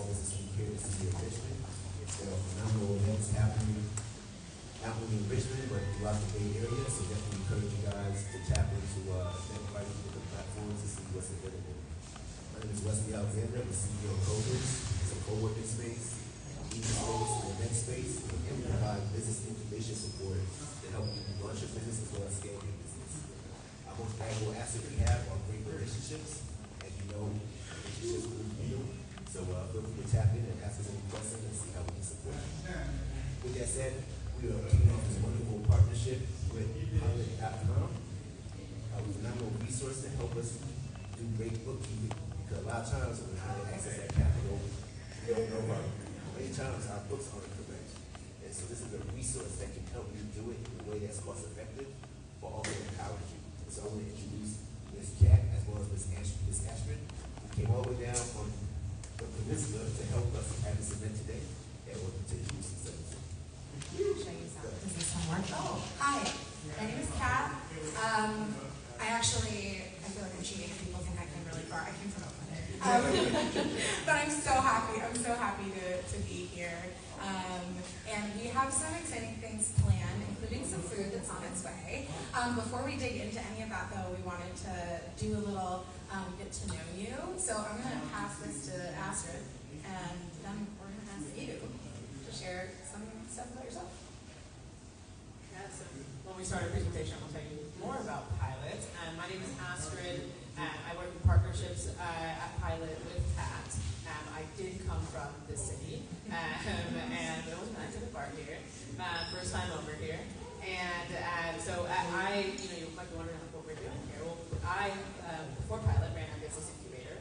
business week here in the city of Richmond. There are phenomenal events happening not only in Richmond, but throughout the Bay Area. So definitely encourage you guys to tap into everybody different platforms to see what's available. My name is Wesley Alexander. I'm the CEO of CoBiz. It's a co-working space, meeting space, and event space, and we provide business incubation support to help you launch your business as well as scale your business. Our most valuable asset we have are great relationships. As you know, relationships move real. So feel free to tap in and ask us any questions and see how we can support you. With that said, we are kicking off this wonderful partnership with Pilot.com, a phenomenal resource to help us do great bookkeeping. Because a lot of times when we're trying to access that capital, we don't know about it. Many times our books aren't correct. And so this is a resource that can help you do it in a way that's cost effective, but also empowers you. And so I want to introduce Ms. Kat as well as Ms. Ashford, who came all the way down from the peninsula to help us at this event today. And we'll take you some services. Show you some. Does this one work? Oh, hi. My name is Kat. I feel like I'm cheating. People think I came really far. I came from Oakland. But I'm so happy. I'm so happy to be here. And we have some exciting things planned, including some food that's on its way. Before we dig into any of that, though, we wanted to do a little get to know you. So I'm going to pass this to Astrid, and then we're going to ask you to share some stuff about yourself. Yeah, so when we start our presentation, I'll tell you more about Pilot. My name is Astrid, and I work in partnerships at Pilot with Kat. I did come from the city, and it was nice to the park here. First time over here. And so you might be wondering what we're doing here. Well, before Pilot, ran our business incubator.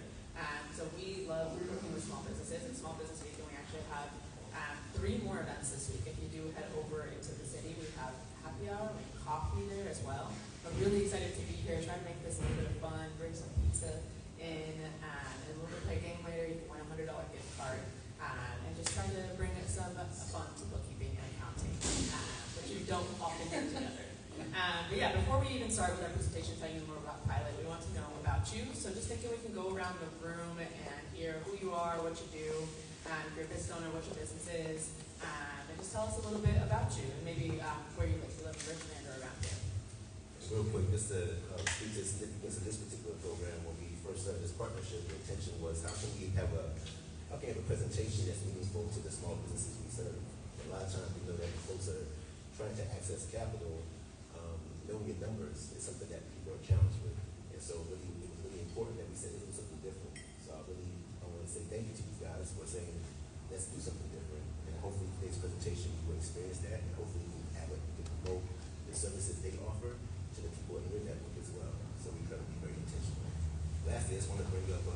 So we love working with small businesses. And Small Business Week, and we actually have 3 more events this week. If you do head over into the city, we have happy hour, we have coffee there as well. I'm really excited to be here, try to make this a little bit of fun, bring some pizza in, and we'll play a game later. You can win a $100 gift card, and just try to bring some fun to bookkeeping and accounting, which we don't often do together. But yeah, before we even start with our presentation, telling you more about Pilot, we want to know about you. So just thinking we can go around the room and hear who you are, what you do, if you're a business owner, what your business is, and just tell us a little bit about you, and maybe where you live in Richmond or around here. Real quick, just to speak to the significance of this particular program, when we first started this partnership, the intention was how can we have a presentation that's meaningful to the small businesses we serve. A lot of times we know that folks are trying to access capital, knowing your numbers is something that people are challenged with. And so it was really important that we said let's do something different. So I want to say thank you to you guys for saying let's do something different. And hopefully today's presentation you will experience that, and hopefully you can promote the services they offer to the people in your network as well. So we try to be very intentional. Lastly, I just want to bring up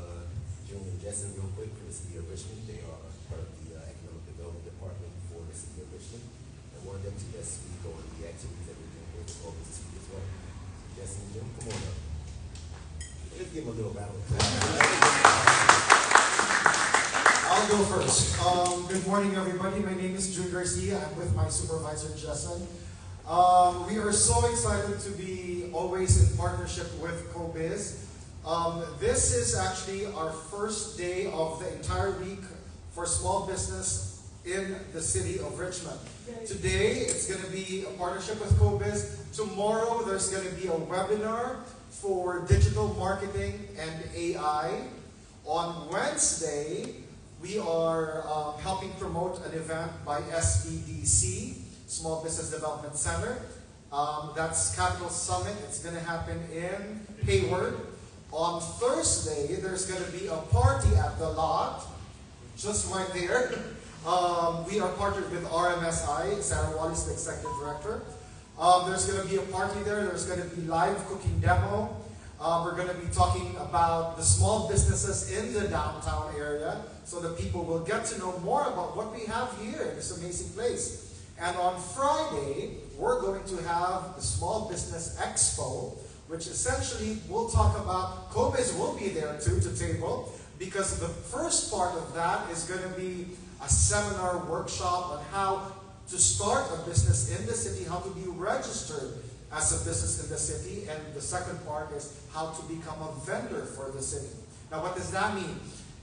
June and Jessen real quick from the city of Richmond. They are part of the Economic Development Department for the city of Richmond. And wanted them to just speak on the activities that we're doing here with CoBiz this week as well. Jessen and Jim, come on up. Let's give them a little round of applause. I'll go first. Good morning, everybody. My name is June Garcia. I'm with my supervisor, Jessen. We are so excited to be always in partnership with CoBiz. This is actually our first day of the entire week for small business in the city of Richmond. Today, it's going to be a partnership with CoBiz. Tomorrow, there's going to be a webinar for digital marketing and AI. On Wednesday, we are helping promote an event by SBDC, Small Business Development Center. That's Capital Summit. It's going to happen in Hayward. On Thursday, there's going to be a party at the lot, just right there. We are partnered with RMSI. Sarah Wall is the executive director. There's going to be a party there. There's going to be live cooking demo. We're going to be talking about the small businesses in the downtown area so that people will get to know more about what we have here in this amazing place. And on Friday, we're going to have the Small Business Expo, which essentially we'll talk about. CoBiz will be there too to table, because the first part of that is going to be a seminar workshop on how to start a business in the city, how to be registered as a business in the city, and the second part is how to become a vendor for the city. Now, what does that mean?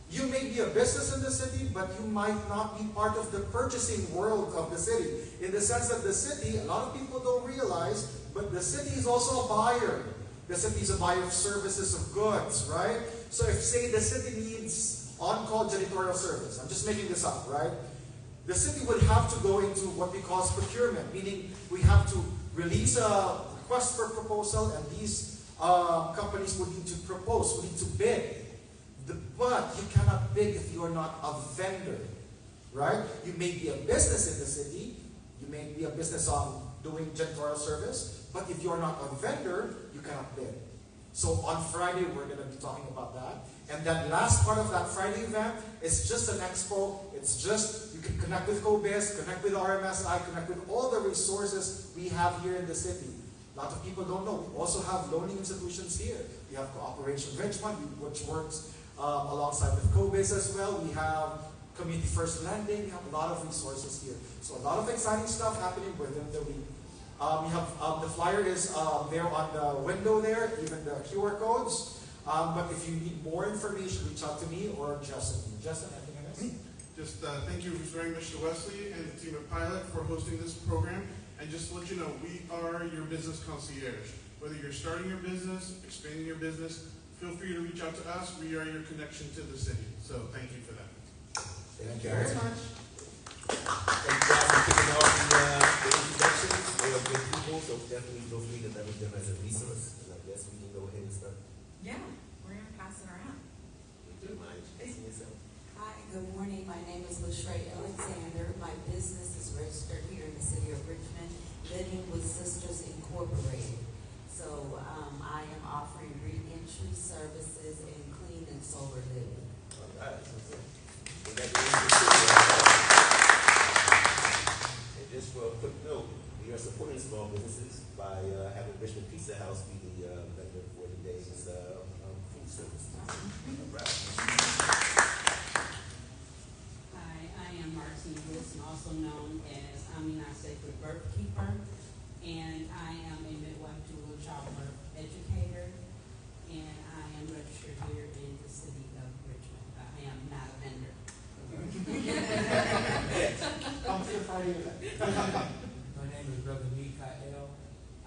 You may be a business in the city, but you might not be part of the purchasing world of the city. In the sense that the city, a lot of people don't realize, but the city is also a buyer. The city is a buyer of services, of goods, right? So if, say, the city needs on-call janitorial service, I'm just making this up, right? The city would have to go into what we call procurement, meaning we have to release a request for proposal, and these companies would need to propose, would need to bid. But you cannot bid if you are not a vendor, right? You may be a business in the city, you may be a business on doing janitorial service, but if you are not a vendor, you cannot bid. So on Friday, we're going to be talking about that. And that last part of that Friday event is just an expo. It's just, you can connect with CoBiz, connect with RMSI, connect with all the resources we have here in the city. A lot of people don't know. We also have loaning institutions here. We have CoBiz Richmond, which works alongside with CoBiz as well. We have Community First Lending. We have a lot of resources here. So a lot of exciting stuff happening within the week. We have the flyer is there on the window there, even the QR codes. But if you need more information, reach out to me or Justin. Justin, anything I missed? Just thank you very much to Wesley and the team at Pilot for hosting this program. And just to let you know, we are your business concierge. Whether you're starting your business, expanding your business, feel free to reach out to us. We are your connection to the city. So thank you for that. Thank you very much. Thank you guys for kicking off the introductions. They are good people, so definitely feel free to leverage them as a resource. And I guess we can go ahead and start. Yeah, we're going to pass it around. You do mind introducing yourself? Hi, good morning. My name is LaShray Alexander. My business is registered here in the city of Richmond, Living with Sisters Incorporated. So I am offering re-entry services and clean and sober living. All right. And just for a quick note, we are supporting small businesses by having Richmond Pizza House be the vendor for today's food service. All right. Hi, I am Martine Wilson, also known as Amina Sacred Bookkeeper, and I am a midwife to a childbirth educator, and I am registered here in the city of Richmond. I am not a vendor. I'm surprised. My name is Brother Mikael.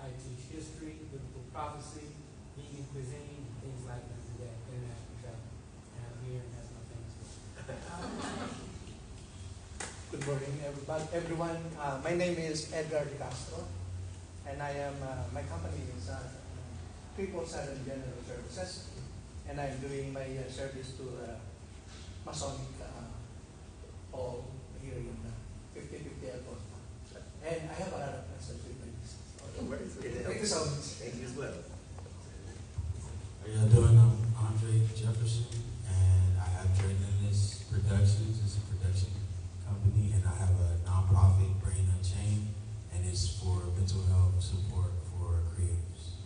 I teach history, biblical prophecy, vegan cuisine, things like that, international travel. And I'm here, and that's my famous book. Good morning, everyone. My name is Edgar De Castro, and I am, my company is Triple Seven General Services, and I'm doing my service to Masonic Hall here in 5050 Airport. And I have a lot of questions with my business. Thank you so much. Thank you as well. How y'all doing? I'm Andre Jefferson, and I have Dre Lendless Productions. It's a production company, and I have a nonprofit, Brain Unchained, and it's for mental health support for creators.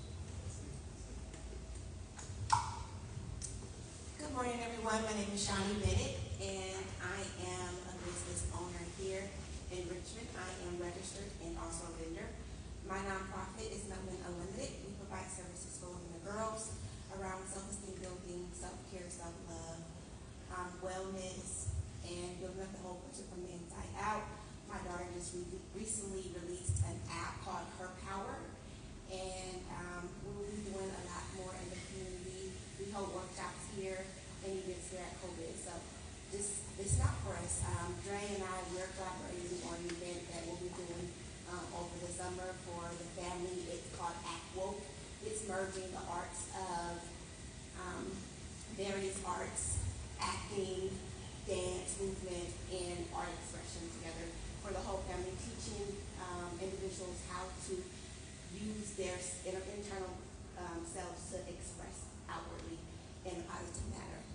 Good morning, everyone. My name is Shawnee Bennett, and I am a business owner here in Richmond. I am registered and also a vendor. My nonprofit is Melvin Unlimited. We provide services for women and girls around self-esteem building, self-care, self-love, wellness, and building up the whole picture from the inside out. My daughter just recently released an app called Her Power, and we will be doing a lot more in the community. We hold workshops here and events here at CoBiz. So it's not for us. Dre and I, we're collaborating on an event that we'll be doing over the summer for the family. It's called Act Woke. It's merging the arts of various arts, acting, dance, movement, and art expression together for the whole family, teaching individuals how to use their internal selves to express outwardly in a positive manner.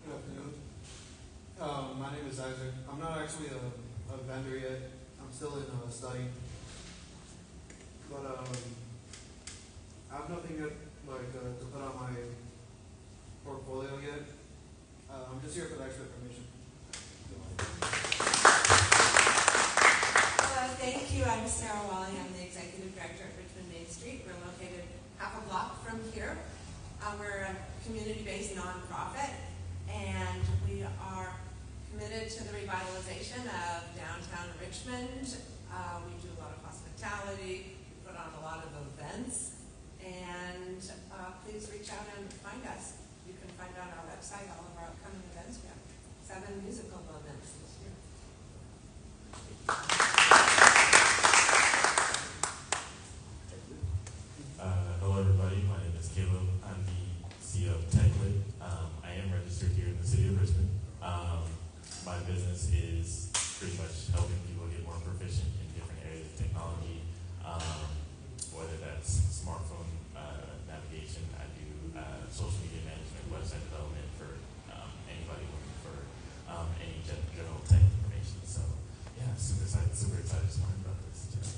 Good afternoon. My name is Isaac. I'm not actually a vendor yet. I'm still in studying. But I have nothing yet to put on my portfolio yet. I'm just here for the extra information. Hello, thank you. I'm Sarah Wally. I'm the Executive Director at Richmond Main Street. We're located We're a community-based nonprofit, and we are committed to the revitalization of downtown Richmond. We do a lot of hospitality, we put on a lot of events, and please reach out and find us. You can find out on our website all of our upcoming events. We have 7 musical events this year. Hello everybody, my name is Caleb. I'm the CEO of TechLit. I am registered here in the city of Richmond. My business is pretty much helping people get more proficient in different areas of technology, whether that's smartphone navigation. I do social media management, website development for anybody looking for any general tech information. So yeah, super excited to learn about this today.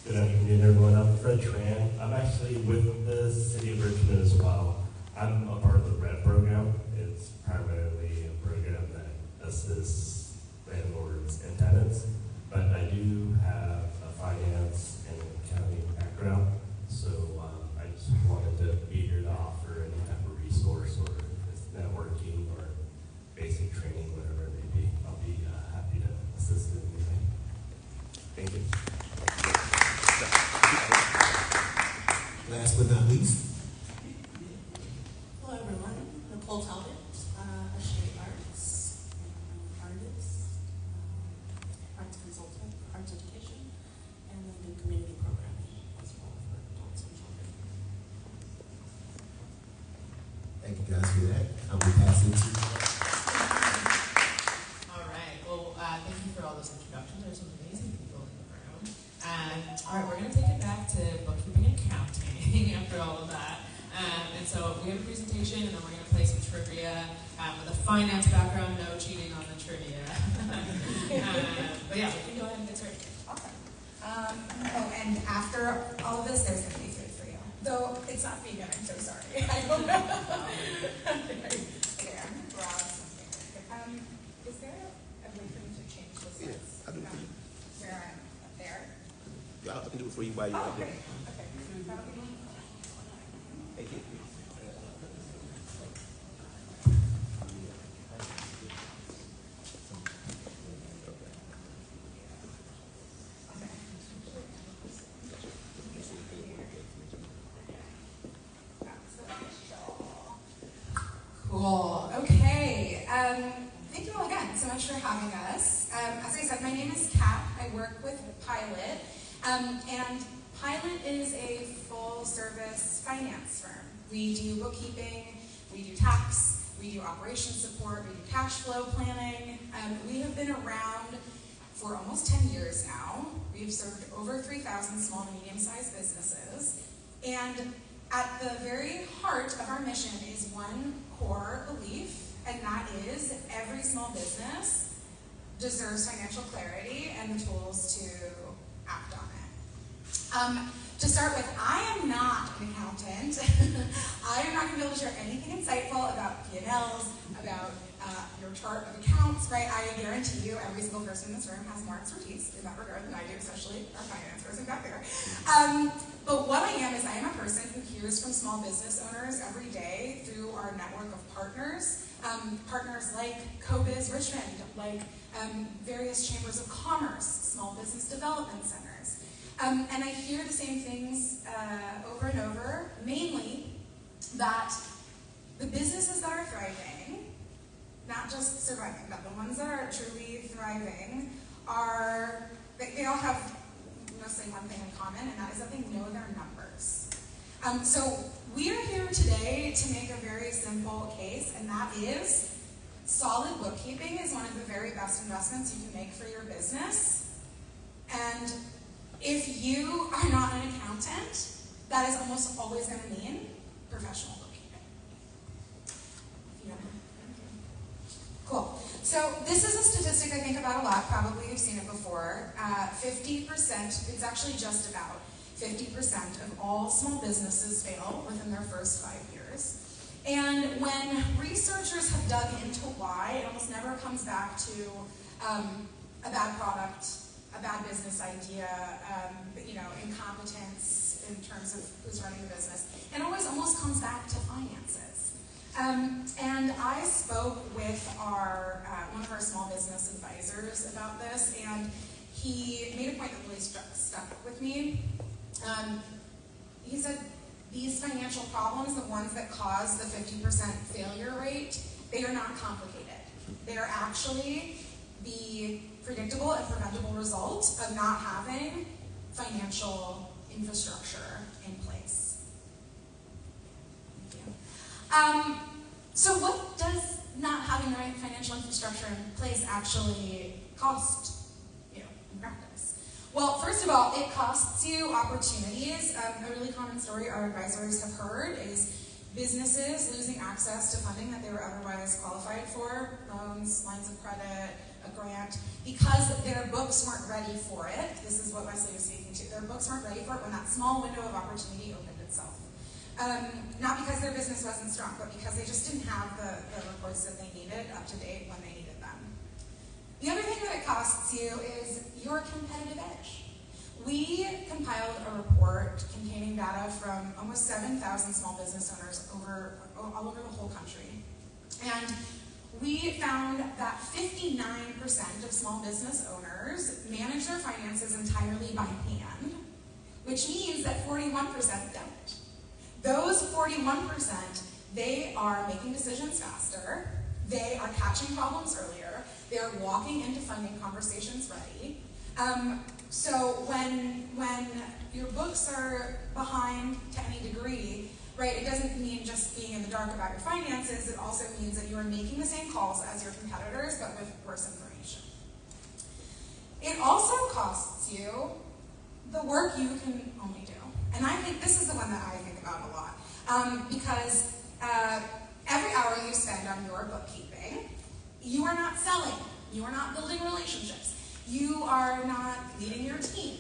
Good afternoon, everyone. I'm Fred Tran. I'm actually with the City of Richmond as well. I'm a part of the RED program. It's primarily a program that assists landlords and tenants, but I do have a finance and accounting background, so I just wanted to be here to offer any type of resource, or if it's networking or basic training, whatever it may be. I'll be happy to assist in anything. Thank you. Last but not least, Hello everyone, Nicole Talbot, a street arts artist, arts consultant, arts education, and I do community programming as well for adults and children. thank you guys for that. I will pass it to All right. Well, thank you for all those introductions. There's some amazing people in the room. All right, we're going to take it back to bookkeeping and accounting after all of that. And so we have a presentation, and then we're going to play some trivia. With a finance background, no cheating on the trivia. But yeah, we can go ahead and get started. Awesome. Oh, and after all of this, there's going to be food for you. Though it's not vegan, I'm so sorry. I don't know. Okay, I'm going to grab something. Is there a way for me to change the slides? Yeah, I'll do it for you. Where I'm up there? Yeah, I can do it for you while you're Oh, up there. great. Okay. That'll be me. Thank you. Cool. Okay. Thank you all again so much for having us. As I said, my name is Kat. I work with Pilot. And Pilot is a full-service finance firm. We do bookkeeping, we do tax, we do operations support, we do cash flow planning. We have been around for almost 10 years now. We've served over 3,000 small and medium-sized businesses. And at the very heart of our mission is one core belief, and that is every small business deserves financial clarity and the tools to act on it. To start with, I am not an accountant. I am not going to be able to share anything insightful about P&Ls, about your chart of accounts, right? I guarantee you every single person in this room has more expertise in that regard than I do, especially our finance person back there. But what I am is I am a person who hears from small business owners every day through our network of partners. Partners like CoBiz Richmond, like various chambers of commerce, small business development centers. And I hear the same things over and over, mainly that the businesses that are thriving, not just surviving, but the ones that are truly thriving are, they all have mostly one thing in common, and that is that they know their numbers. So we are here today to make a very simple case, and that is solid bookkeeping is one of the very best investments you can make for your business. And if you are not an accountant, that is almost always going to mean professional bookkeeping. If you don't know. Cool. So this is a statistic I think about a lot. Probably you've seen it before. 50%, it's actually just about 50% of all small businesses fail within their first 5 years. And when researchers have dug into why, it almost never comes back to a bad product, a bad business idea, incompetence in terms of who's running the business. It always almost comes back to finances. And I spoke with one of our small business advisors about this, and he made a point that really stuck with me. He said, these financial problems, the ones that cause the 50% failure rate, they are not complicated. They are actually the predictable and preventable result of not having financial infrastructure in place. Thank you. So what does not having the right financial infrastructure in place actually cost you in practice? Well, first of all, it costs you opportunities. A really common story our advisors have heard is businesses losing access to funding that they were otherwise qualified for, loans, lines of credit, a grant, because their books weren't ready for it. This is what Wesley was speaking to. Their books weren't ready for it when that small window of opportunity opened itself. Not because their business wasn't strong, but because they just didn't have the reports that they needed up to date when they needed them. The other thing that it costs you is your competitive edge. We compiled a report containing data from almost 7,000 small business owners all over the whole country. And we found that 59% of small business owners manage their finances entirely by hand, which means that 41% don't. Those 41%, they are making decisions faster, they are catching problems earlier, they're walking into funding conversations ready. So when your books are behind to any degree, right, it doesn't mean just being in the dark about your finances, it also means that you are making the same calls as your competitors, but with worse information. It also costs you the work you can only do. And I think this is the one that I think about a lot, because every hour you spend on your bookkeeping, you are not selling, you are not building relationships, you are not leading your team.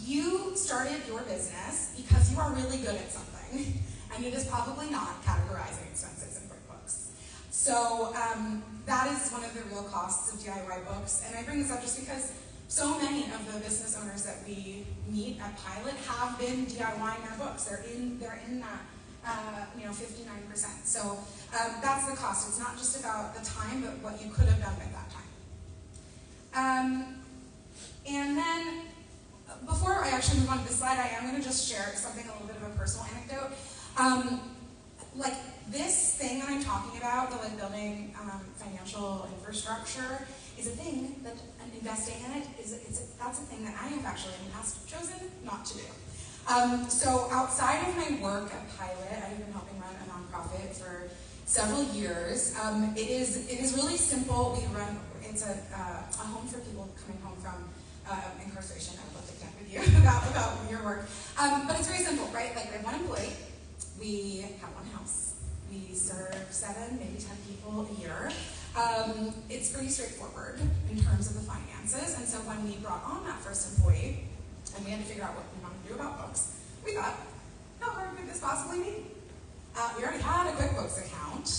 You started your business because you are really good at something, and it is probably not categorizing expenses in QuickBooks. So that is one of the real costs of DIY books, and I bring this up just because so many of the business owners that we meet at Pilot have been DIYing their books. They're in that 59%. So that's the cost. It's not just about the time, but what you could have done at that time. And then, before I actually move on to this slide, I am going to just share something, a little bit of a personal anecdote. Like this thing that I'm talking about, the building financial infrastructure, is a thing that investing in it that's a thing that I have actually in the past chosen not to do. So outside of my work at Pilot, I've been helping run a nonprofit for several years. It is really simple. It's a home for people coming home from incarceration. I would love to connect with you about your work. But it's very simple, right? Like we have one employee, we have one house, we serve 7, maybe 10 people a year. It's pretty straightforward in terms of the finances, and so when we brought on that first employee, and we had to figure out what we wanted to do about books, we thought, how hard could this possibly be? We already had a QuickBooks account.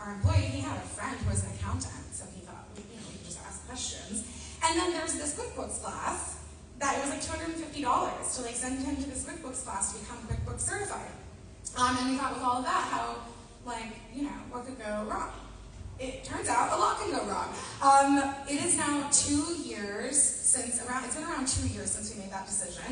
Our employee, he had a friend who was an accountant, so he thought, we could just ask questions. And then there's this QuickBooks class that it was like $250 to send him to this QuickBooks class to become QuickBooks certified. And we thought with all of that, how, what could go wrong? It turns out a lot can go wrong. It is now 2 years it's been around 2 years since we made that decision.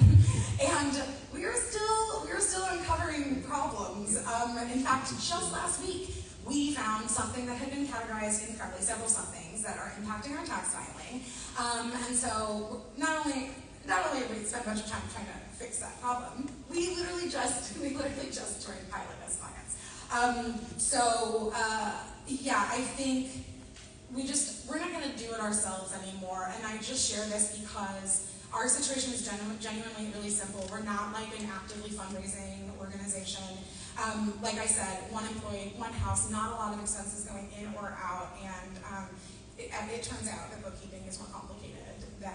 And we are still uncovering problems. In fact, just last week, we found something that had been categorized incorrectly, several somethings that are impacting our tax filing. And so not only did we spend a bunch of time trying to fix that problem, we literally just joined Pilot as clients. I think we're not going to do it ourselves anymore, and I just share this because our situation is genuinely really simple. We're not like an actively fundraising organization. Like I said, one employee, one house, not a lot of expenses going in or out, and it turns out that bookkeeping is more complicated than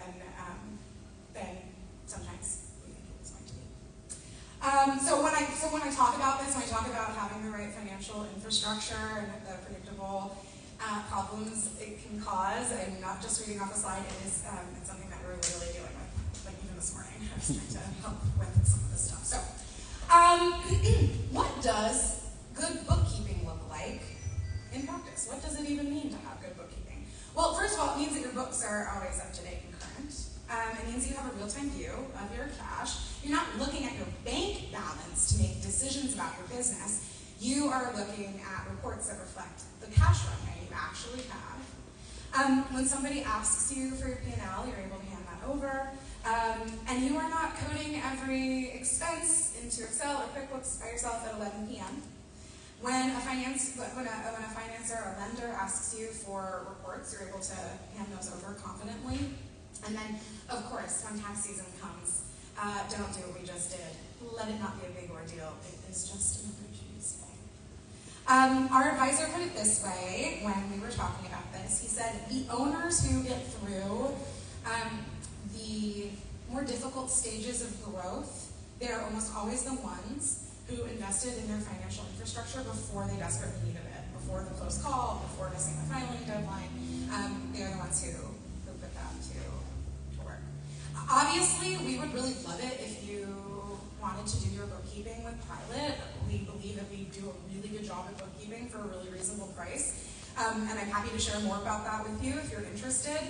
sometimes we think it's going to be. So when I talk about this, when I talk about having the right financial infrastructure and the predictable problems it can cause. I'm not just reading off a slide, it's something that we're literally dealing with, like even this morning. I was trying to help with some of this stuff. So, what does good bookkeeping look like in practice? What does it even mean to have good bookkeeping? Well, first of all, it means that your books are always up to date and current. It means you have a real-time view of your cash. You're not looking at your bank balance to make decisions about your business. You are looking at reports that reflect the cash runway you actually have. When somebody asks you for your P&L, you're able to hand that over. And you are not coding every expense into Excel or QuickBooks by yourself at 11 p.m. When a financer or a lender asks you for reports, you're able to hand those over confidently. And then, of course, when tax season comes, don't do what we just did. Let it not be a big ordeal. It is just another Tuesday. Our advisor put it this way when we were talking about this. He said, the owners who get through the more difficult stages of growth, they're almost always the ones who invested in their financial infrastructure before they desperately needed it, before the close call, before missing the filing deadline. They're the ones who put that to work. Obviously, we would really love it if you wanted to do your bookkeeping with Pilot. We believe that we do a really good job at bookkeeping for a really reasonable price. And I'm happy to share more about that with you if you're interested.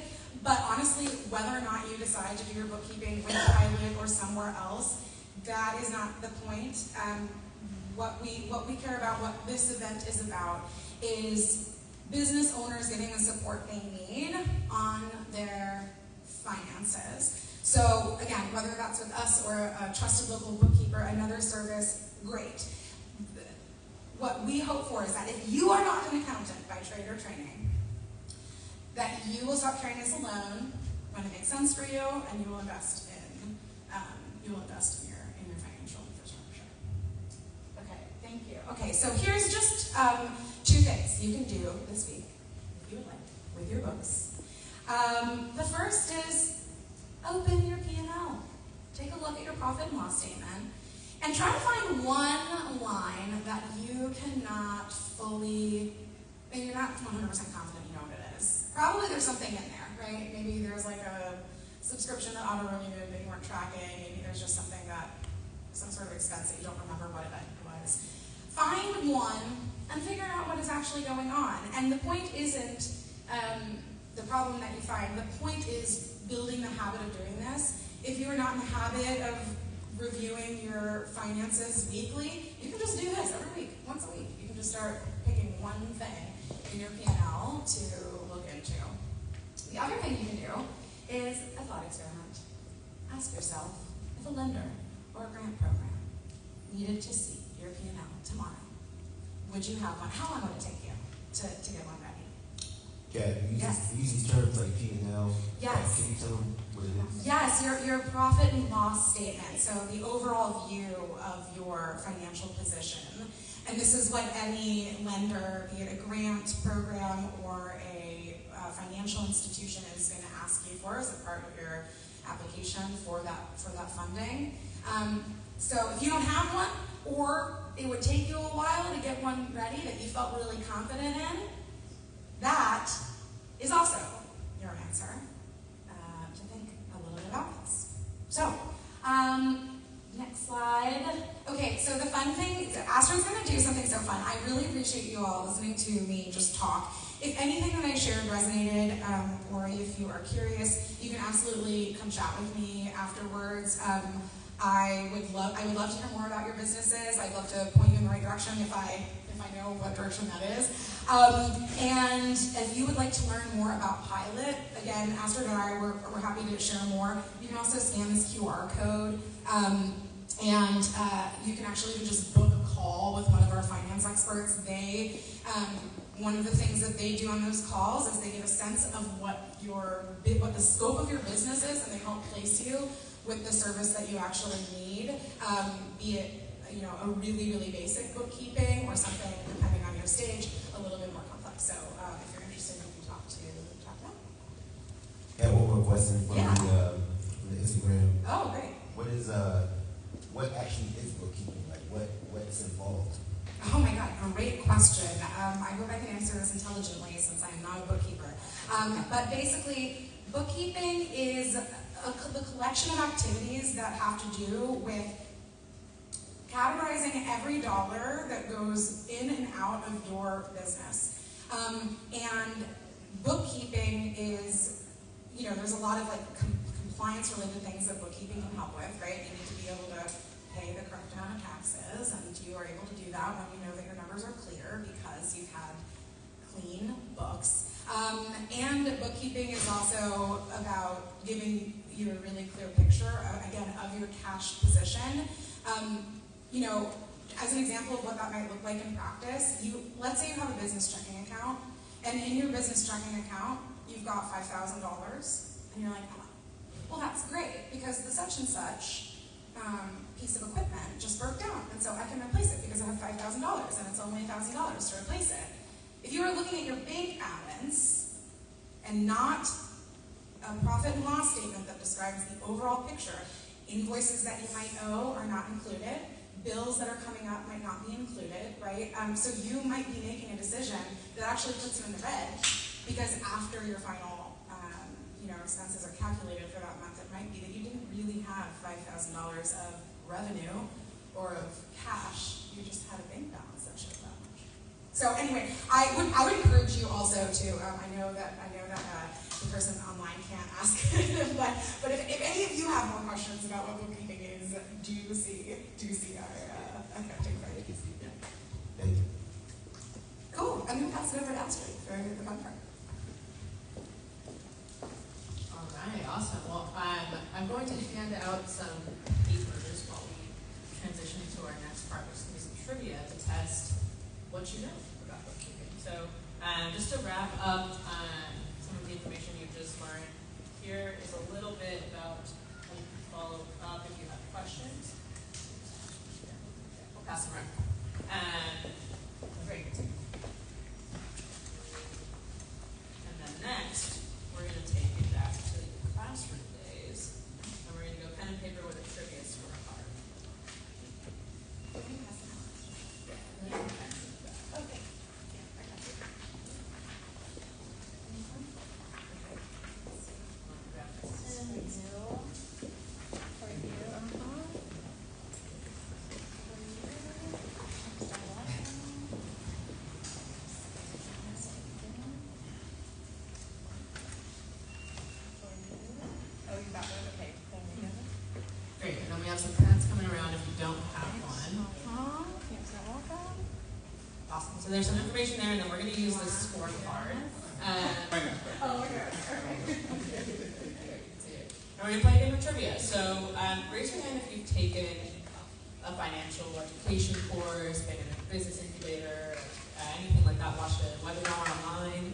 But honestly, whether or not you decide to do your bookkeeping with Pilot or somewhere else, that is not the point. What we care about, what this event is about, is business owners getting the support they need on their finances. So again, whether that's with us or a trusted local bookkeeper, another service, great. What we hope for is that if you are not an accountant by trade or training, that you will stop carrying this alone when it makes sense for you, and you will invest in your financial infrastructure. Okay, thank you. Okay, so here's just 2 things you can do this week, if you would like, with your books. The first is open your P&L. Take a look at your profit and loss statement, and try to find one line that you cannot fully, and you're not 100% confident you know what it is. Probably there's something in there, right? Maybe there's like a subscription that auto-renewed that you weren't tracking. Maybe there's just something that, some sort of expense that you don't remember what it was. Find one and figure out what is actually going on. And the point isn't the problem that you find. The point is building the habit of doing this. If you are not in the habit of reviewing your finances weekly, you can just do this every week, once a week. You can just start picking one thing in your P&L to look into. The other thing you can do is a thought experiment. Ask yourself if a lender or a grant program needed to see your P&L tomorrow, would you have one? How long would it take you to get one ready? Yeah, you use these terms like P&L. Yes. Can you tell them what it is? Yes, your profit and loss statement. So the overall view of your financial position. And this is what any lender, be it a grant program or a financial institution, is going to ask you for as a part of your application for that funding. So if you don't have one, or it would take you a while to get one ready that you felt really confident in, that is also your answer to think a little bit about this. So, next slide. Okay, so the fun thing, Astrid's going to do something so fun. I really appreciate you all listening to me just talk. If anything that I shared resonated, or if you are curious, you can absolutely come chat with me afterwards. I would love to hear more about your businesses. I'd love to point you in the right direction if I know what direction that is. And if you would like to learn more about Pilot, again, Astrid and I, we're happy to share more. You can also scan this QR code, and you can actually even just book a call with one of our finance experts. One of the things that they do on those calls is they get a sense of what the scope of your business is, and they help place you with the service that you actually need, be it a really, really basic bookkeeping or something, depending on your stage, a little bit more complex. So if you're interested, you can talk to them. Yeah, one more question from the Instagram. Oh, great. What actually is bookkeeping? Like what's involved? Oh my God, great question. I hope I can answer this intelligently since I am not a bookkeeper. But basically, bookkeeping is the collection of activities that have to do with categorizing every dollar that goes in and out of your business. And bookkeeping is, there's a lot of compliance-related things that bookkeeping can help with, right? You need to be able to pay the correct amount of taxes, and you are able to do that when you know that your numbers are clear because you've had clean books. And bookkeeping is also about giving you a really clear picture, again, of your cash position. As an example of what that might look like in practice, let's say you have a business checking account, and in your business checking account, you've got $5,000, and you're like, oh, well, that's great, because the such and such piece of equipment just broke down, and so I can replace it because I have $5,000, and it's only $1,000 to replace it. If you are looking at your bank balance and not a profit and loss statement that describes the overall picture, invoices that you might owe are not included, bills that are coming up might not be included, right? So you might be making a decision that actually puts you in the red, because after your final expenses are calculated for that month, it might be that you didn't really have $5,000 of revenue or of cash. You just had a bank balance that showed that much. So anyway, I would encourage you also to. I know that the person online can't ask, but if any of you have more questions about what bookkeeping is, do see our accounting credit. Thank you. Cool. I'm going to pass it over to Astrid for the fun part. All right, awesome. Well, I'm going to hand out some papers while we transition to our next part, which is some trivia to test what you know about bookkeeping. So just to wrap up some of the information you've just learned, here is a little bit about how you can follow up if you have questions. We'll pass them around. Great. And then next, we're going to take you back to the classroom days, and we're going to go pen and paper with a trivia scorecard. Okay. Great, and then we have some pens coming around if you don't have one. Awesome, so there's some information there, and then we're going to use this scorecard. And we're going to play a game of trivia. So raise your hand if you've taken a financial education course, been in a business incubator, anything like that, watched a webinar online.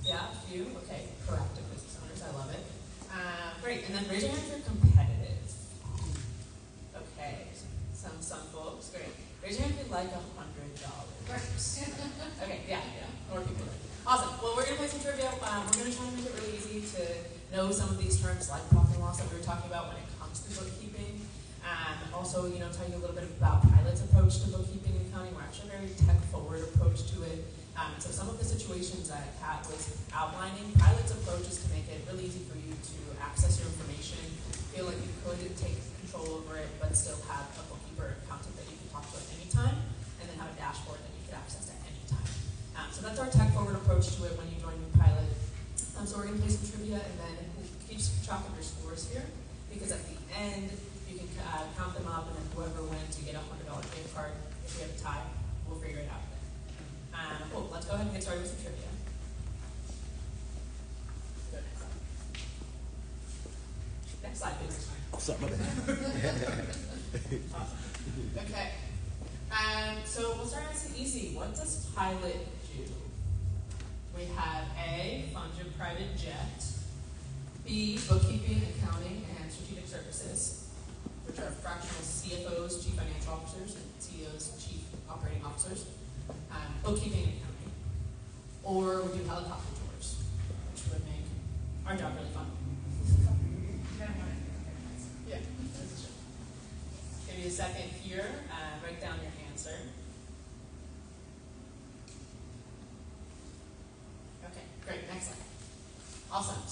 Yeah, a few? Okay, proactive business owners, I love it. Great, and then raise your hand if you're competitive. Okay, some folks, great. Raise your hand if you'd like $100. Okay, yeah, more people. Awesome, well, we're going to play some trivia. We're going to try to make it really easy to know some of these terms like profit and loss that we were talking about when it comes to bookkeeping. Also, tell you a little bit about Pilot's approach to bookkeeping and accounting. We're actually a very tech-forward approach to it. So some of the situations that Kat was outlining, Pilot's approach is to make it really easy for you to access your information, feel like you could take control over it, but still have a bookkeeper or accountant that you can talk to at any time, and then have a dashboard that you can access at any time. So that's our tech-forward approach to it when you join Pilot. So we're going to play some trivia, and then we'll keep track of your scores here, because at the end, you can count them up, and then whoever wins, you get a $100 gift card. If we have a tie, we'll figure it out then. Cool, let's go ahead and get started with some trivia. Next slide, please. Sorry, my bad. Awesome. Okay. So we'll start nice and easy. What does Pilot do? We have A, fund your private jet. B, bookkeeping, accounting, and strategic services, which are fractional CFOs, chief financial officers, and CEOs, chief operating officers. Bookkeeping and accounting. Or we do helicopter tours, which would make our job really fun. Yeah. Give you a second here. Write down your answer.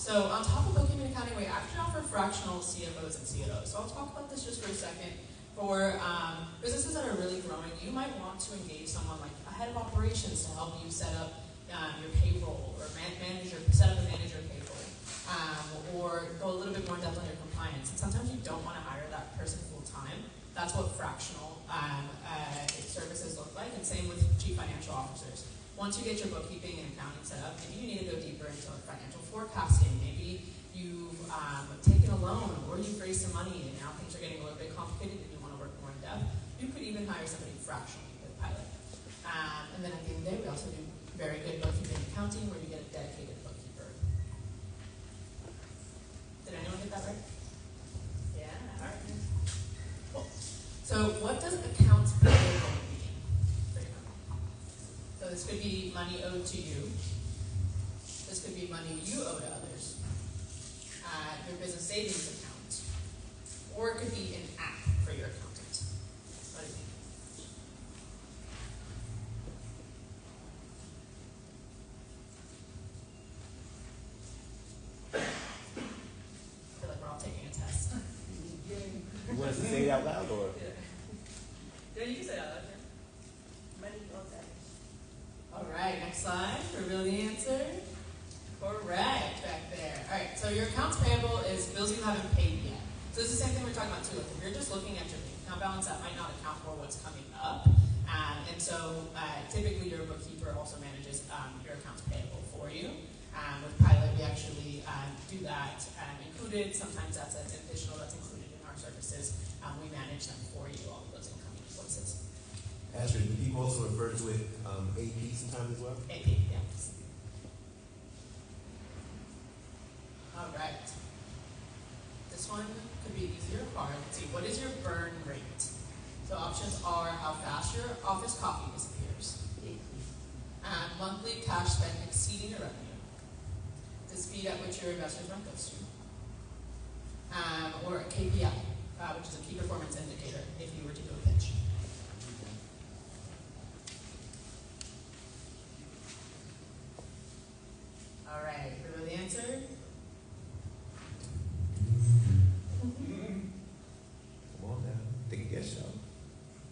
So on top of bookkeeping and accounting, we actually offer fractional CFOs and COOs. So I'll talk about this just for a second. For businesses that are really growing, you might want to engage someone like a head of operations to help you set up your payroll or set up and manage your payroll, or go a little bit more in depth on your compliance. And sometimes you don't want to hire that person full time. That's what fractional services look like, and same with chief financial officers. Once you get your bookkeeping and accounting set up, maybe you need to go deeper into financial forecasting. Maybe you've taken a loan, or you've raised some money and now things are getting a little bit complicated and you want to work more in depth. You could even hire somebody fractionally with Pilot. And then at the end of the day, we also do very good bookkeeping and accounting where you get a dedicated bookkeeper. Did anyone get that right? Yeah, all right. Cool. So what does accounts payable mean for your company? So this could be money owed to you. This could be money you owe to others. Your business savings account. Or it could be an app for your accountant. What do you think? I feel like we're all taking a test. You want us to say it out loud, or? Yeah, you can say it out loud. Money owed to others. All right, next slide. Reveal the answer. Correct, back there. All right, so your accounts payable is bills you haven't paid yet. So this is the same thing we're talking about too. Like if you're just looking at your bank account balance, that might not account for what's coming up. And so typically your bookkeeper also manages your accounts payable for you. With Pilot, we actually do that included. Sometimes that's additional, that's included in our services. We manage them for you, all of those incoming invoices. Astrid, do people also refer to it AP sometimes as well? AP, yeah. All right. This one could be easier or hard. Let's see. What is your burn rate? So options are how fast your office coffee disappears, monthly cash spent exceeding your revenue, the speed at which your investors run goes to, or a KPI, which is a key performance indicator if you were to do a pitch. All right. Remember the answer? Come on now, take a guess, y'all.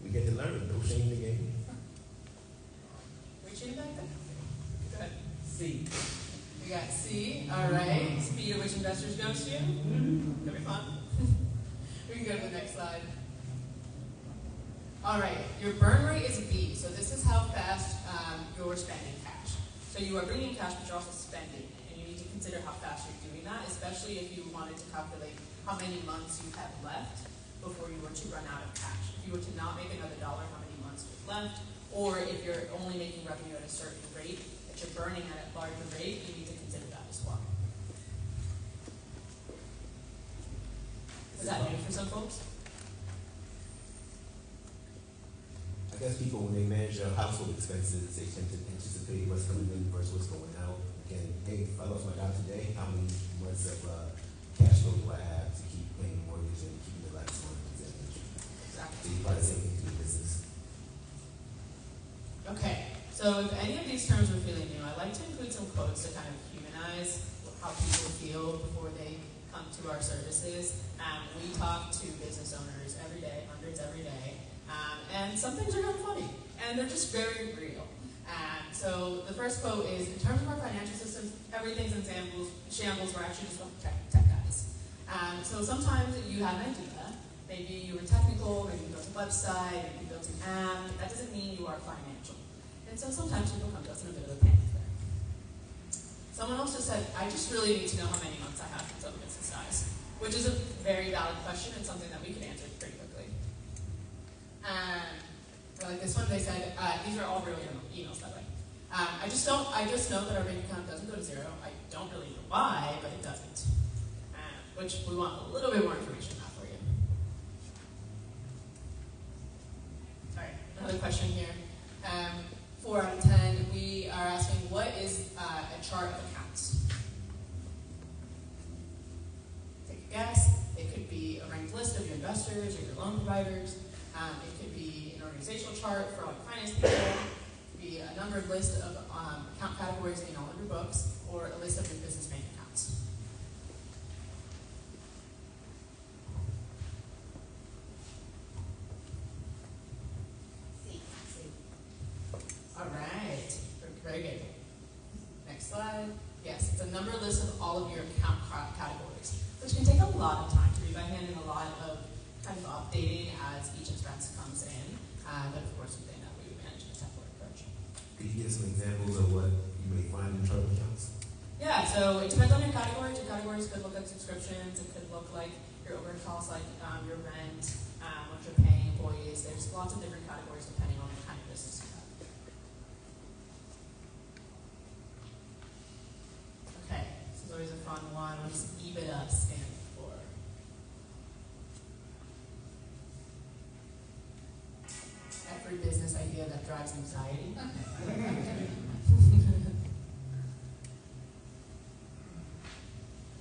We get to learn, no shame in the game. Reaching back then. Go ahead. C. We got C. All right. Speed at which investors goes to. That'll be fun. We can go to the next slide. All right. Your burn rate is B. So this is how fast you're spending cash. So you are bringing cash, but you're also spending, and you need to consider how fast you're doing that, especially if you wanted to calculate how many months you have left before you were to run out of cash. If you were to not make another dollar, how many months was left? Or if you're only making revenue at a certain rate, that you're burning at a larger rate, you need to consider that as well. Is that new for some folks? I guess people, when they manage their household expenses, they tend to anticipate what's coming in versus what's going out. Again, hey, if I lost my job today, how many months of cash flow do I have to keep paying mortgage and keeping the lights on? Exactly. So you probably the same thing to the business. Okay, so if any of these terms are feeling new, I like to include some quotes to kind of humanize how people feel before they come to our services. We talk to business owners every day, hundreds every day, and some things are kind of funny, and they're just very real. So the first quote is, in terms of our financial systems, everything's in shambles, we're actually just tech guys. So sometimes you have an idea, maybe you were technical, maybe you built a website, maybe you built an app, that doesn't mean you are financial. And so sometimes people come to us in a bit of a panic there. Someone else just said, I just really need to know how many months I have until the business dies, which is a very valid question and something that we can answer pretty quickly. Like this one, they said, these are all real emails, by the way. I just know that our bank account doesn't go to zero. I don't really know why, but it doesn't. Which we want a little bit more information on that for you. All right, another question here. 4 out of 10, we are asking, what is a chart of accounts? Take a guess. It could be a ranked list of your investors or your loan providers. It could be an organizational chart for all your finance people. It could be a numbered list of account categories in all of your books, or a list of your business bank accounts. all of your account categories, which can take a lot of time to read by hand and a lot of kind of updating as each expense comes in. But of course, within that, we would manage in a template approach. Could you give some examples of what you may find in chart accounts? Yeah, so it depends on your categories. Your categories could look like subscriptions. It could look like your overhead costs, like your rent, what you're paying employees. There's lots of different categories depending on the kind of business you have. Okay, this is always a fun one. What does EBITDA stand for? Every business idea that drives anxiety.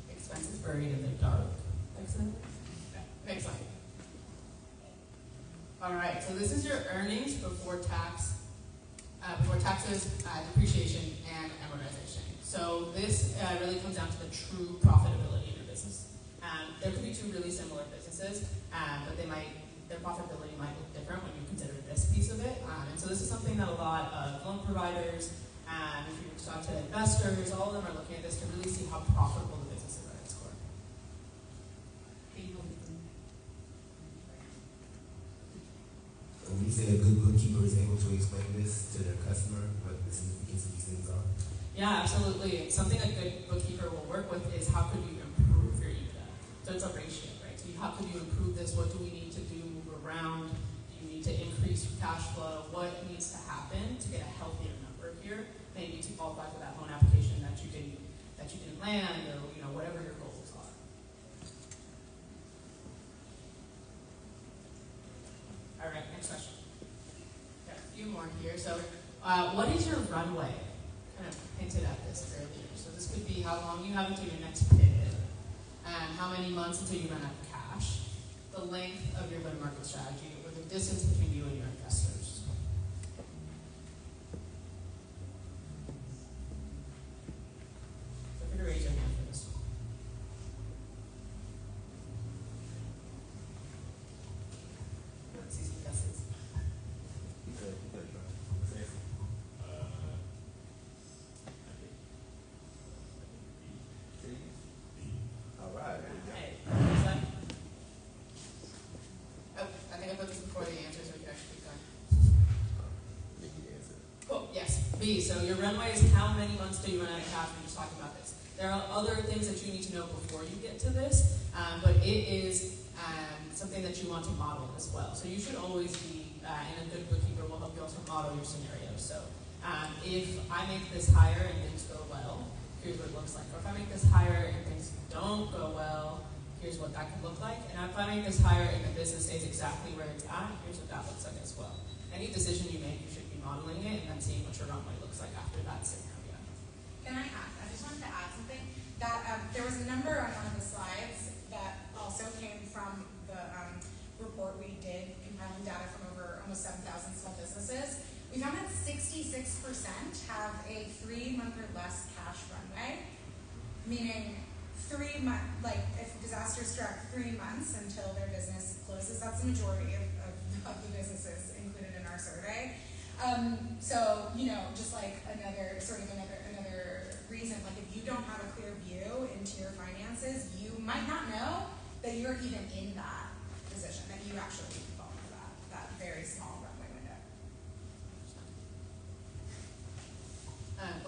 Expenses buried in the dark. Excellent. Excellent. All right, so this is your earnings before taxes, depreciation, and amortization. So this really comes down to the true profitability of your business. There could be two really similar businesses, but their profitability might look different when you consider this piece of it. And so this is something that a lot of loan providers, if you talk to investors, all of them are looking at this to really see how profitable the business is at its core. When you say a good bookkeeper is able to explain this to their customer, what the significance of these things are? Yeah, absolutely. Something a good bookkeeper will work with is how could you improve your EBITDA? So it's a ratio, right? So how could you improve this? What do we need to do, move around? Do you need to increase cash flow? What needs to happen to get a healthier number here? Maybe to qualify for that loan application that you didn't land, or whatever your goals are. All right, next question. Got a few more here. So, what is your runway? Kind of hinted at this earlier. So this could be how long you have until your next pivot, how many months until you run out of cash, the length of your go-to-market strategy, or the distance between you and your investors. So raise your hand for this one. Let's see some guesses. All right. Oh, I think I put this before the answer, so we can actually keep going. answer. Cool, yes. B, so your runway is how many months do you run out of cash? We're just talking about this. There are other things that you need to know before you get to this, but it is something that you want to model as well. So you should always be, and a good bookkeeper will help you also model your scenarios. So if I make this higher and things go well, here's what it looks like. Or if I make this higher and things don't go well, here's what that could look like. And if I make this higher and the business stays exactly where it's at, here's what that looks like as well. Any decision you make, you should be modeling it and then seeing what your runway looks like after that scenario. Can I add? I just wanted to add something. That there was a number on one of the slides that also came from the report we did, compiling data from over almost 7,000 small businesses. We found that 66% have a 3-month or less cash runway, meaning 3 months, like if disaster struck 3 months until their business closes, that's the majority of the businesses included in our survey. So, just like another reason, like if you don't have a clear view into your finances, you might not know that you're even in that position, that you actually fall into that very small runway window.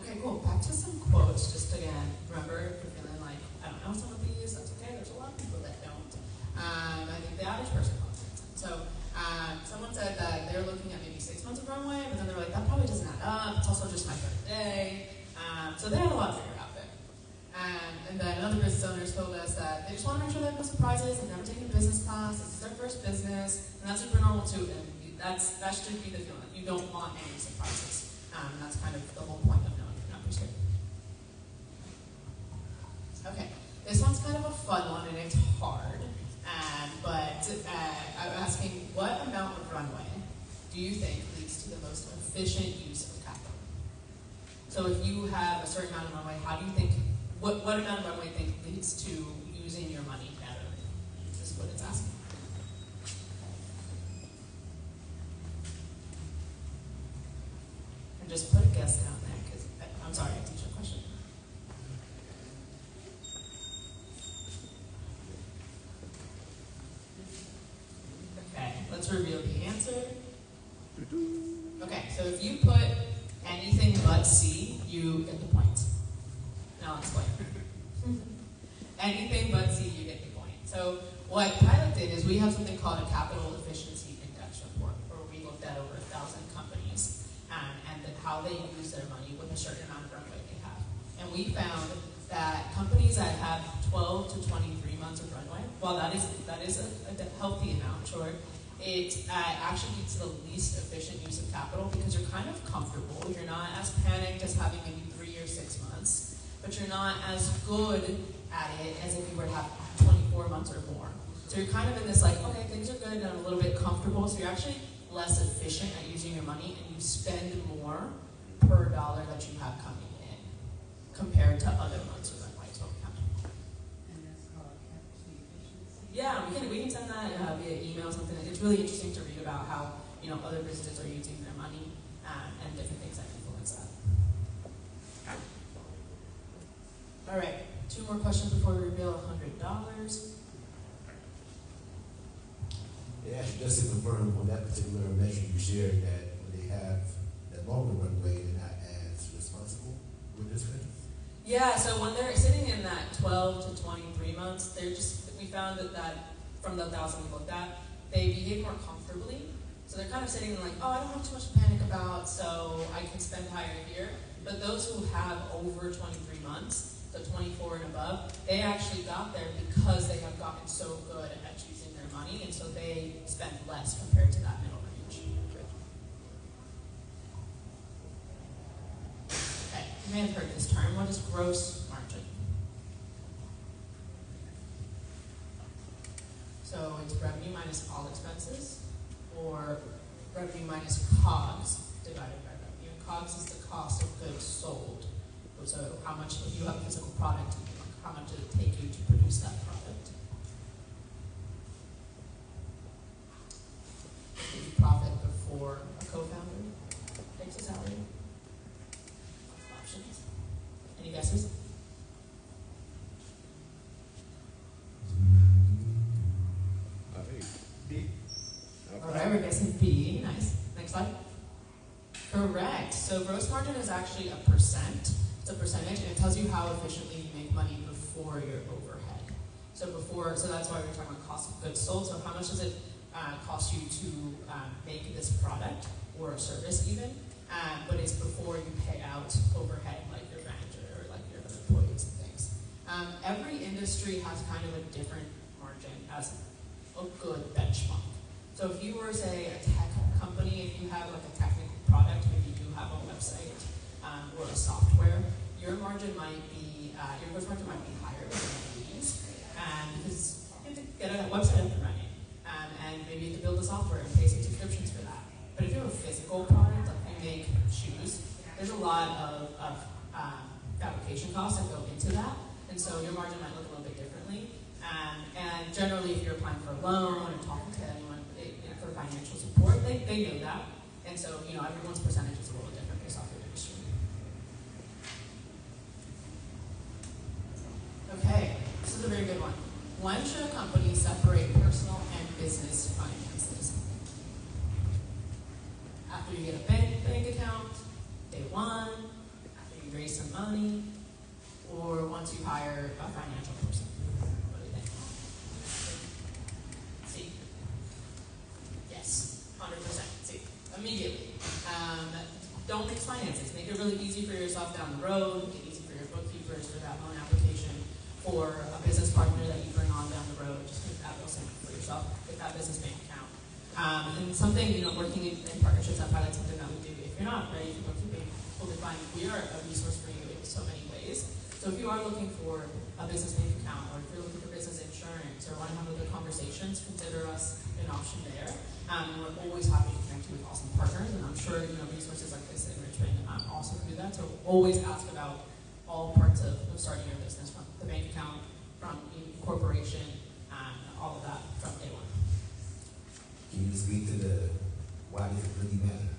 Okay, cool. Back to some quotes, just again, remember, if you're feeling like, I don't know some of these, that's okay, there's a lot of people that don't. I think the average person loves it. So, someone said that they're looking at maybe 6 months of runway, but then they're like, that probably doesn't add up, it's also just my third day. So they have a lot to figure out there. And then other business owners told us that they just want to make sure they have no surprises, they've never taken business class, this is their first business, and that's super normal too, and that should be the feeling. You don't want any surprises. And that's kind of the whole point of knowing your numbers here. Okay, this one's kind of a fun one and it's hard, but I'm asking, what amount of runway do you think leads to the most efficient use of capital? So if you have a certain amount of runway, how do you think, what amount of runway think leads to using your money better? Is what it's asking. And just put a guess down there, because I'm sorry, I teach a question. reveal the answer. Okay, so if you put anything but C, you get the point. Now I'll explain. Anything but C, you get the point. So what Pilot did is we have something called a capital efficiency index report, where we looked at over 1,000 companies and how they use their money with a certain amount of runway they have. And we found that companies that have 12 to 23 months of runway, while that is a healthy amount, sure, it actually leads to the least efficient use of capital because you're kind of comfortable. You're not as panicked as having maybe 3 or 6 months, but you're not as good at it as if you were to have 24 months or more. So you're kind of in this like, okay, things are good and I'm a little bit comfortable, so you're actually less efficient at using your money and you spend more per dollar that you have coming in compared to other months of runway. So And that's called capital efficiency. yeah, we can send that via email or something. It's really interesting to read about how other businesses are using their money and different things that influence that. All right, 2 more questions before we reveal $100. Yeah, just to confirm on that particular measure you shared that when they have that longer runway, they're not as responsible with this thing? Yeah, so when they're sitting in that 12 to 23 months, we found that from the 1,000 we looked at, they behave more comfortably. So they're kind of sitting like, oh, I don't have too much to panic about, so I can spend higher here. But those who have over 23 months, so 24 and above, they actually got there because they have gotten so good at using their money, and so they spend less compared to that middle range. Okay, you may have heard this term. What is gross margin? So it's revenue minus all expenses, or revenue minus COGS divided by revenue. COGS is the cost of goods sold. So how much, if you have a physical product, how much did it take you to produce that product? Did you profit before a co-founder takes a salary? Options. Any guesses? B. All right, we're guessing B. Nice. Next slide. Correct. So gross margin is actually a percent. It's a percentage, and it tells you how efficiently you make money before your overhead. So that's why we're talking about cost of goods sold. So how much does it cost you to make this product or a service even? But it's before you pay out overhead, like your manager or like your other employees and things. Every industry has kind of a different margin as a good benchmark. So if you were, say, a tech company, if you have like a technical product, maybe you have a website or a software, your margin might be, your gross margin might be higher than these, because you have to get a website up and running, and maybe you have to build the software and pay some subscriptions for that. But if you have a physical product, like you make shoes, there's a lot of fabrication costs that go into that, and so your margin might look a little bit differently. And generally, if you're applying for a loan or talking to anyone for financial support, they know that. And so, everyone's percentage is a little different based off your industry. Okay, this is a very good one. When should a company separate personal and business finances? After you get a bank account, day one, after you raise some money, or once you hire a financial person? What do you think? See? Yes, 100%. See, immediately. Don't mix finances. Make it really easy for yourself down the road. Make it easy for your bookkeepers for that loan application. For a business partner that you bring on down the road, just make that real simple for yourself. Get that business bank account. And something, working in partnerships at Pilot, something that we do. If you're not ready for bookkeeping, we'll define we are a resource for you in so many ways. So if you are looking for a business bank account, or if you're looking for business insurance, or want to have other conversations, consider us an option there. We're always happy to connect you with awesome partners, and I'm sure resources like this in Richmond also do that. So always ask about all parts of starting your business, from the bank account, from incorporation, all of that from day one. Can you speak to the why does it really matter?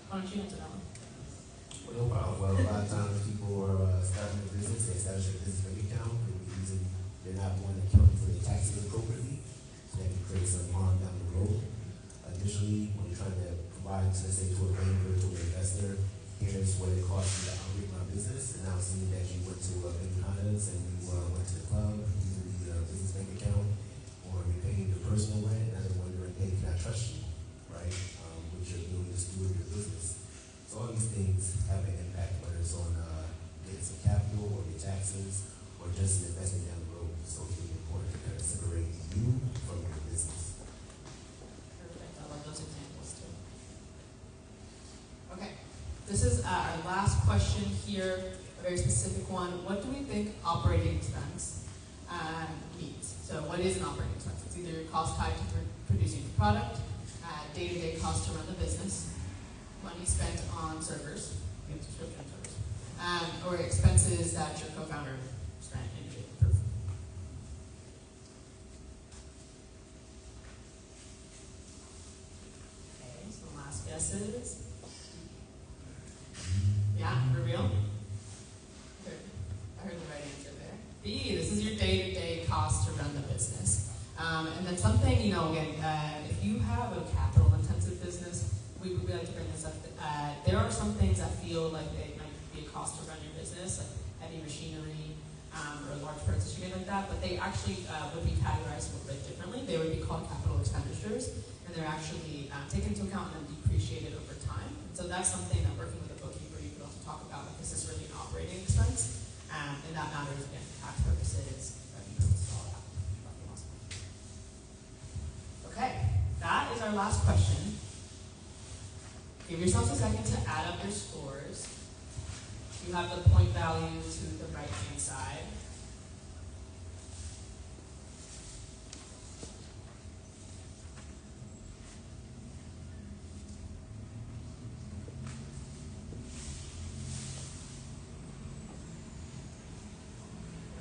Why don't you answer that one? Well, no problem. Well, a lot of times people are starting a business, they establish a business bank account, and they're not going to account for their taxes appropriately, so that can create last question here, a very specific one. What do we think operating expense means? So what is an operating expense? It's either cost tied to producing the product, day-to-day cost to run the business, money spent on servers, subscription servers, or expenses that your co-founder spent in getting proof. Okay, so the last guesses. Yeah, reveal? Good. I heard the right answer there. B, this is your day-to-day cost to run the business. And then something, again, if you have a capital-intensive business, we like to bring this up. There are some things that feel like they might be a cost to run your business, like heavy machinery or a large purchase or anything like that, but they actually would be categorized a little bit differently. They would be called capital expenditures, and they're actually taken into account and then depreciated over time. So that's something that working with a bookkeeper you could also talk about, like this is really an operating expense, and that matters again for tax purposes, revenue purposes, all that. Okay, that is our last question. Give yourselves a second to add up your scores. You have the point value to the right-hand side.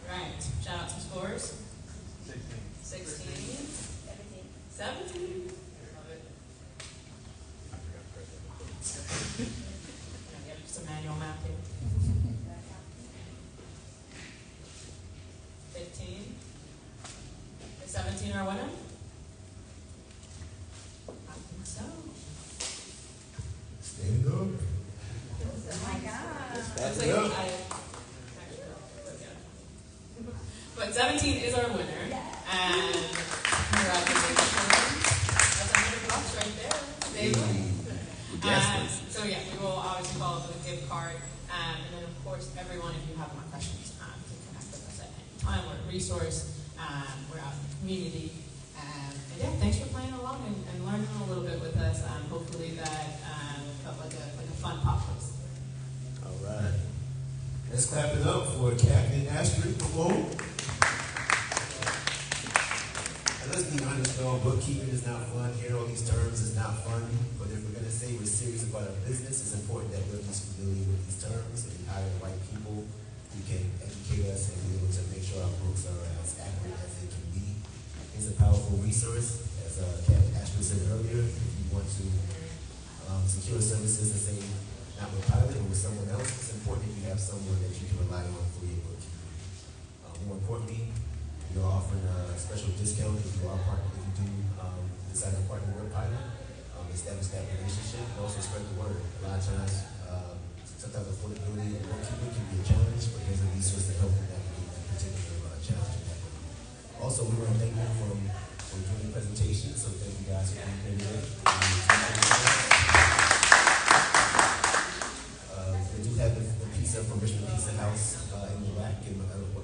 Right, shout out some scores. 16. 17. Love it. Yeah, just a manual math here. 15. Is 17 our winner? I think so. Stand up. Oh my God. That's Like, it up. But 17 is our winner. And congratulations. That's $100 right there. They win. So yeah, we will obviously follow up with a gift card. And then of course, everyone, if you have more questions, can connect with us at any time. We're a resource. We're out in the community. And yeah, thanks for playing along and learning a little bit with us. Hopefully that felt like a fun pop quiz. All right. Let's clap it up for Captain Astrid. Whoa. And let's be honest, though, bookkeeping is not fun. Hearing all these terms is not fun. But if we're going to say we're serious about our business, it's important that we're familiar with these terms and hire the right people who can educate us and be able to make sure our books are as accurate as they can be. It's a powerful resource. As Captain Astrid said earlier, if you want to secure services and say, not with Pilot, but with someone else, it's important that you have someone that you can rely on for your bookkeeping. More importantly, we are offering a special discount if you do decide to partner with Pilot, establish that relationship, and also spread the word. A lot of times, sometimes affordability and bookkeeping can be a challenge, but here's a resource to help you navigate that particular challenge. Also, we want to thank you for doing the presentation, so thank you guys for being here today. We do have the pizza from Richmond Pizza House in the back,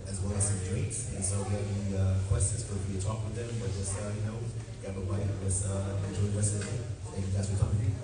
as well as some drinks. And so if you have any questions, feel free to talk with them. But just, grab a bite. Let's enjoy the rest of the day. Thank you guys for coming.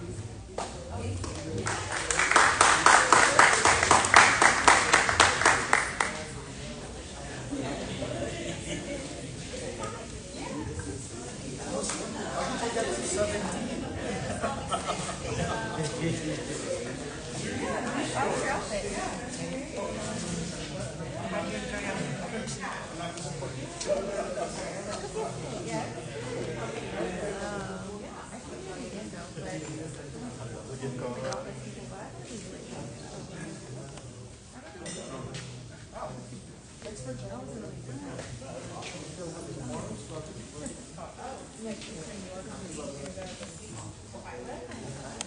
Like,